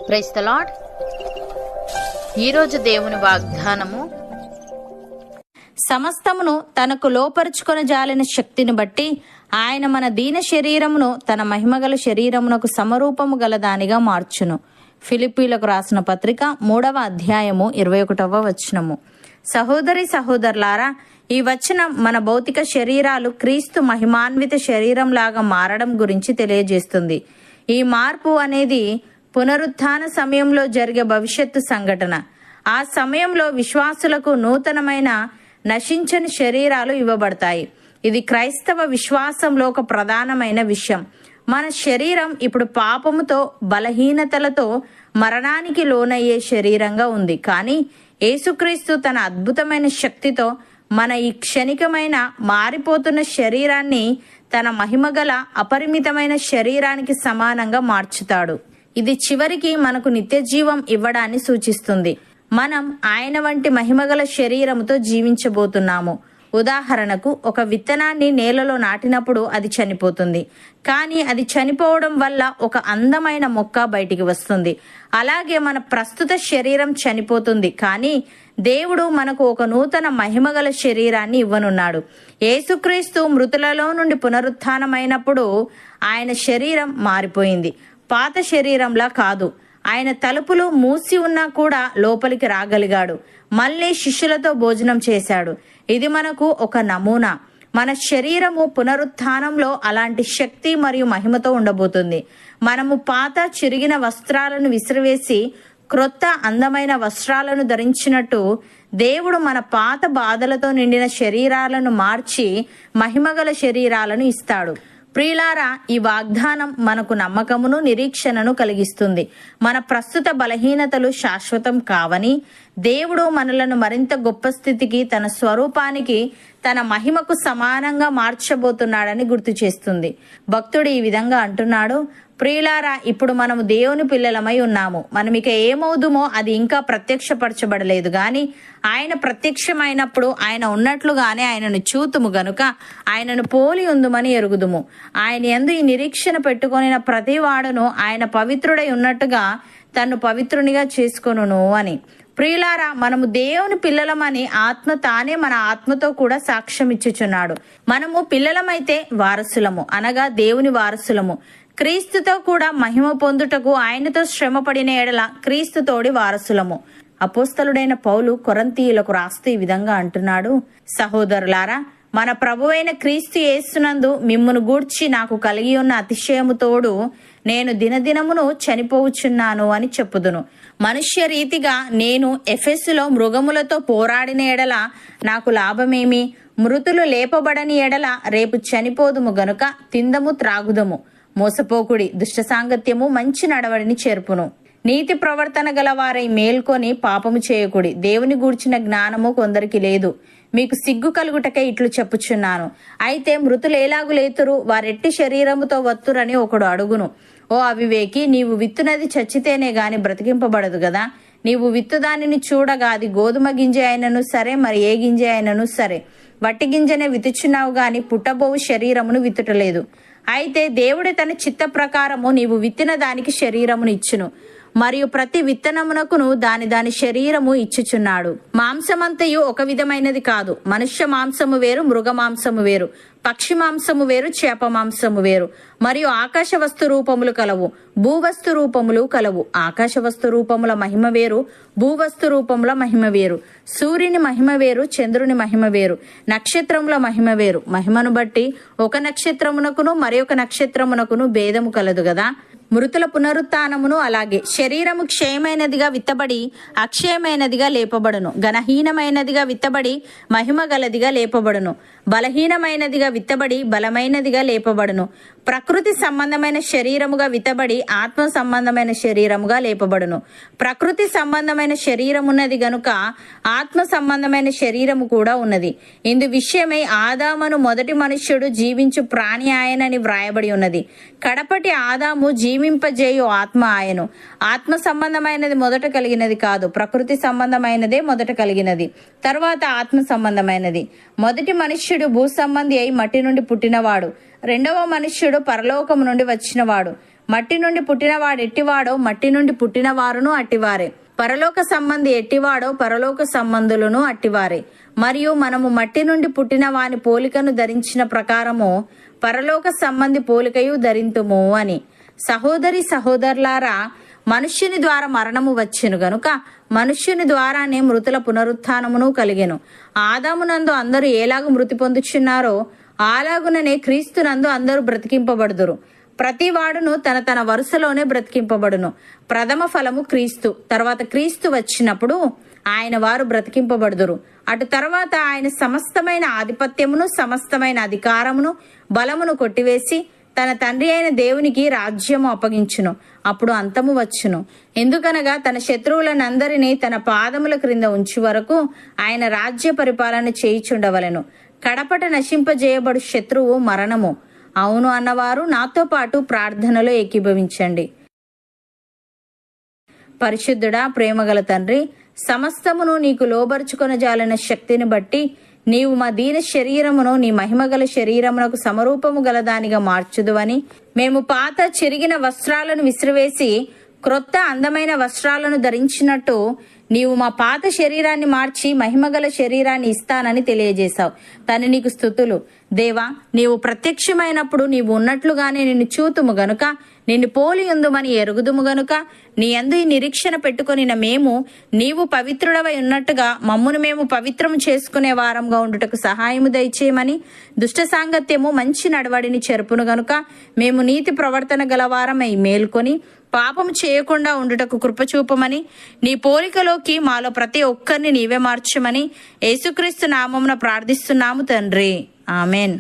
Praise the lord. ఈరోజు దేవుని వాగ్దానము, సమస్తమును తనకు లోపరుచుకొని జాలిన శక్తిని బట్టి ఆయన మన దీన శరీరమును తన మహిమగల శరీరమునకు సమరూపము గల దానిగా మార్చును. ఫిలిప్పీలకు రాసిన పత్రిక 3వ అధ్యాయము 21వ వచనము. సహోదరి సహోదరులారా, ఈ వచనం మన భౌతిక శరీరాలు క్రీస్తు మహిమాన్విత శరీరంలాగా మారడం గురించి తెలియజేస్తుంది. ఈ మార్పు అనేది పునరుత్థాన సమయంలో జరిగే భవిష్యత్తు సంఘటన. ఆ సమయంలో విశ్వాసులకు నూతనమైన నశించని శరీరాలు ఇవ్వబడతాయి. ఇది క్రైస్తవ విశ్వాసంలో ఒక ప్రధానమైన విషయం. మన శరీరం ఇప్పుడు పాపముతో, బలహీనతలతో మరణానికి లోనయ్యే శరీరంగా ఉంది. కానీ యేసుక్రీస్తు తన అద్భుతమైన శక్తితో మన ఈ క్షణికమైన మారిపోతున్న శరీరాన్ని తన మహిమగల అపరిమితమైన శరీరానికి సమానంగా మార్చుతాడు. ఇది చివరికి మనకు నిత్య జీవం ఇవ్వడాన్ని సూచిస్తుంది. మనం ఆయన వంటి మహిమగల శరీరముతో జీవించబోతున్నాము. ఉదాహరణకు, ఒక విత్తనాన్ని నేలలో నాటినప్పుడు అది చనిపోతుంది. కానీ అది చనిపోవడం వల్ల ఒక అందమైన మొక్క బయటికి వస్తుంది. అలాగే మన ప్రస్తుత శరీరం చనిపోతుంది, కానీ దేవుడు మనకు ఒక నూతన మహిమగల శరీరాన్ని ఇవ్వనున్నాడు. యేసుక్రీస్తు మృతులలో నుండి పునరుత్థానమైనప్పుడు ఆయన శరీరం మారిపోయింది. పాత శరీరంలా కాదు. ఆయన తలుపులు మూసి ఉన్నా కూడా లోపలికి రాగలిగాడు. మళ్ళీ శిష్యులతో భోజనం చేశాడు. ఇది మనకు ఒక నమూనా. మన శరీరము పునరుత్థానంలో అలాంటి శక్తి మరియు మహిమతో ఉండబోతుంది. మనము పాత చిరిగిన వస్త్రాలను విసిరివేసి క్రొత్త అందమైన వస్త్రాలను ధరించినట్టు దేవుడు మన పాత బాధలతో నిండిన శరీరాలను మార్చి మహిమగల శరీరాలను ఇస్తాడు. ప్రియులారా, ఈ వాగ్దానం మనకు నమ్మకమును, నిరీక్షణను కలిగిస్తుంది. మన ప్రస్తుత బలహీనతలు శాశ్వతం కావని, దేవుడు మనలను మరింత గొప్ప స్థితికి, తన స్వరూపానికి, తన మహిమకు సమానంగా మార్చబోతున్నాడని గుర్తు చేస్తుంది. భక్తుడు ఈ విధంగా అంటున్నాడు: ప్రియులారా, ఇప్పుడు మనము దేవుని పిల్లలమై ఉన్నాము. మనం ఇక ఏమవుదుమో అది ఇంకా ప్రత్యక్షపరచబడలేదు, గాని ఆయన ప్రత్యక్షమైనప్పుడు ఆయన ఉన్నట్లుగానే ఆయనను చూతుము గనుక ఆయనను పోలి ఉందుమని ఎరుగుదుము. ఆయన యందు ఈ నిరీక్షణ పెట్టుకొనిన ప్రతి వాడును ఆయన పవిత్రుడై ఉన్నట్టుగా తన్ను పవిత్రునిగా చేసుకొనును అని. ప్రియులారా, మనము దేవుని పిల్లలమని ఆత్మ తానే మన ఆత్మతో కూడా సాక్ష్యం ఇచ్చుచున్నాడు. మనము పిల్లలమైతే వారసులము, అనగా దేవుని వారసులము. క్రీస్తుతో కూడా మహిమ పొందుటకు ఆయనతో శ్రమపడిన ఎడల క్రీస్తుతోడి వారసులము. అపోస్తలుడైన పౌలు కొరింథీయులకు రాస్తూ ఈ విధంగా అంటున్నాడు: సహోదరులారా, మన ప్రభువైన క్రీస్తు యేసునందు మిమ్మును గూర్చి నాకు కలిగి ఉన్న అతిశయముతోడు నేను దినదినమును చనిపోవుచున్నాను అని చెప్పుదును. మనుష్య రీతిగా నేను ఎఫెసులో మృగములతో పోరాడిన ఎడల నాకు లాభమేమి? మృతులు లేపబడని ఎడల రేపు చనిపోదుము గనుక తిందము, త్రాగుదము. మోసపోకుడి, దుష్ట సాంగత్యము మంచి నడవడిని చేర్పును. నీతి ప్రవర్తన గలవారై మేల్కొని పాపము చేయకుడి. దేవుని గూర్చిన జ్ఞానము కొందరికి లేదు. మీకు సిగ్గు కలుగుటకే ఇట్లు చెప్పుచున్నాను. అయితే మృతులు ఎలాగు లేతురు? వారెట్టి శరీరముతో వత్తురని ఒకడు అడుగును. ఓ అవివేకి, నీవు విత్తునది చచ్చితేనే గాని బ్రతికింపబడదు గదా. నీవు విత్తు దానిని చూడగా అది గోధుమ గింజ అయినను సరే, మరి ఏ గింజ అయినను సరే, వట్టి గింజనే విత్తుచున్నావు గాని పుట్టబోవు శరీరమును విత్తుటలేదు. అయితే దేవుడే తన చిత్త ప్రకారము నీవు విత్తిన దానికి శరీరమును ఇచ్చును, మరియు ప్రతి విత్తనమునకును దాని దాని శరీరము ఇచ్చుచున్నాడు. మాంసమంతయు ఒక విధమైనది కాదు. మనుష్య మాంసము వేరు, మృగ మాంసము వేరు, పక్షి మాంసము వేరు, చేప మాంసము వేరు. మరియు ఆకాశ వస్తు రూపములు కలవు, భూవస్తు రూపములు కలవు. ఆకాశ వస్తు రూపముల మహిమ వేరు, భూవస్తు రూపముల మహిమ వేరు. సూర్యుని మహిమ వేరు, చంద్రుని మహిమ వేరు, నక్షత్రముల మహిమ వేరు. మహిమను బట్టి ఒక నక్షత్రమునకును మరి ఒక నక్షత్రమునకును భేదము కలదు గదా. మృతుల పునరుత్థానమును అలాగే. శరీరము క్షయమైనదిగా విత్తబడి అక్షయమైనదిగా లేపబడును. ఘనహీనమైనదిగా విత్తబడి మహిమ గలదిగా లేపబడును. బలహీనమైనదిగా విత్తబడి బలమైనదిగా లేపబడును. ప్రకృతి సంబంధమైన శరీరముగా విత్తబడి ఆత్మ సంబంధమైన శరీరముగా లేపబడును. ప్రకృతి సంబంధమైన శరీరం ఉన్నది గనుక ఆత్మ సంబంధమైన శరీరము కూడా ఉన్నది. ఇందు విషయమై ఆదామును మొదటి మనుష్యుడు జీవించు ప్రాణి ఆయనని వ్రాయబడి ఉన్నది. కడపటి ఆదాము జీవింపజేయు ఆత్మ ఆయను. ఆత్మ సంబంధమైనది మొదట కలిగినది కాదు, ప్రకృతి సంబంధమైనదే మొదట కలిగినది, తరువాత ఆత్మ సంబంధమైనది. మొదటి మనుష్యుడు భూ సంబంధి అయి మట్టి నుండి పుట్టినవాడు. రెండవ మనుష్యుడు పరలోకము నుండి వచ్చినవాడు. మట్టి నుండి పుట్టినవాడు ఎట్టివాడో మట్టి నుండి పుట్టిన వారును అట్టివారే. పరలోక సంబంధి ఎట్టివాడో పరలోక సంబంధులను అట్టివారే. మరియు మనము మట్టి నుండి పుట్టిన వాని పోలికను ధరించిన ప్రకారము పరలోక సంబంధి పోలికయు ధరింతుము అని. సహోదరి సహోదరులారా, మనుష్యుని ద్వారా మరణము వచ్చెను గనుక మనుష్యుని ద్వారానే మృతుల పునరుత్థానమును కలిగెను. ఆదామునందు అందరూ ఎలాగు మృతి పొందుచున్నారో అలాగుననే క్రీస్తునందు అందరూ బ్రతికింపబడుదురు. ప్రతి వాడును తన తన వరుసలోనే బ్రతికింపబడును. ప్రథమ ఫలము క్రీస్తు. తర్వాత క్రీస్తు వచ్చినప్పుడు ఆయన వారు బ్రతికింపబడుదురు. అటు తర్వాత ఆయన సమస్తమైన ఆధిపత్యమును సమస్తమైన అధికారమును బలమును కొట్టివేసి తన తండ్రి అయిన దేవునికి రాజ్యము అప్పగించును. అప్పుడు అంతము వచ్చును. ఎందుకనగా తన శత్రువులనందరినీ తన పాదముల క్రింద ఉంచి వరకు ఆయన రాజ్య పరిపాలన చేయుచుండవలెను. కడపట నశింపజేయబడు శత్రువు మరణము. అవును అన్నవారు నాతో పాటు ప్రార్థనలో ఏకీభవించండి. పరిశుద్ధుడా, ప్రేమగల తండ్రి, సమస్తమును నీకు లోబరుచుకొనజాలిన శక్తిని బట్టి నీవు మా దీన శరీరమును నీ మహిమగల శరీరమునకు సమరూపము గలదానిగా మార్చుదువని మేము పాత చెరిగిన వస్త్రాలను విసిరివేసి క్రొత్త అందమైన వస్త్రాలను ధరించినట్టు నీవు మా పాత శరీరాన్ని మార్చి మహిమగల శరీరాన్ని ఇస్తానని తెలియజేశావు. తండ్రి, నీకు స్తుతులు. దేవా, నీవు ప్రత్యక్షమైనప్పుడు నీవు ఉన్నట్లుగానే నిన్ను చూతుము గనుక నిన్ను పోలి ఉందుమని ఎరుగుదుము గనుక నీ యందు ఈ నిరీక్షణ పెట్టుకొని మేము నీవు పవిత్రుడవై ఉన్నట్టుగా మమ్మును మేము పవిత్రము చేసుకునే వారంగా ఉండుటకు సహాయము దయచేయమని, దుష్ట సాంగత్యము మంచి నడవడిని చెరుపును గనుక మేము నీతి ప్రవర్తన గలవారమై మేల్కొని పాపము చేయకుండా ఉండుటకు కృపచూపమని, నీ పోలికలోకి మాలో ప్రతి ఒక్కరిని నీవే మార్చమని యేసుక్రీస్తు నామమున ప్రార్థిస్తున్నాము తండ్రి. ఆమెన్.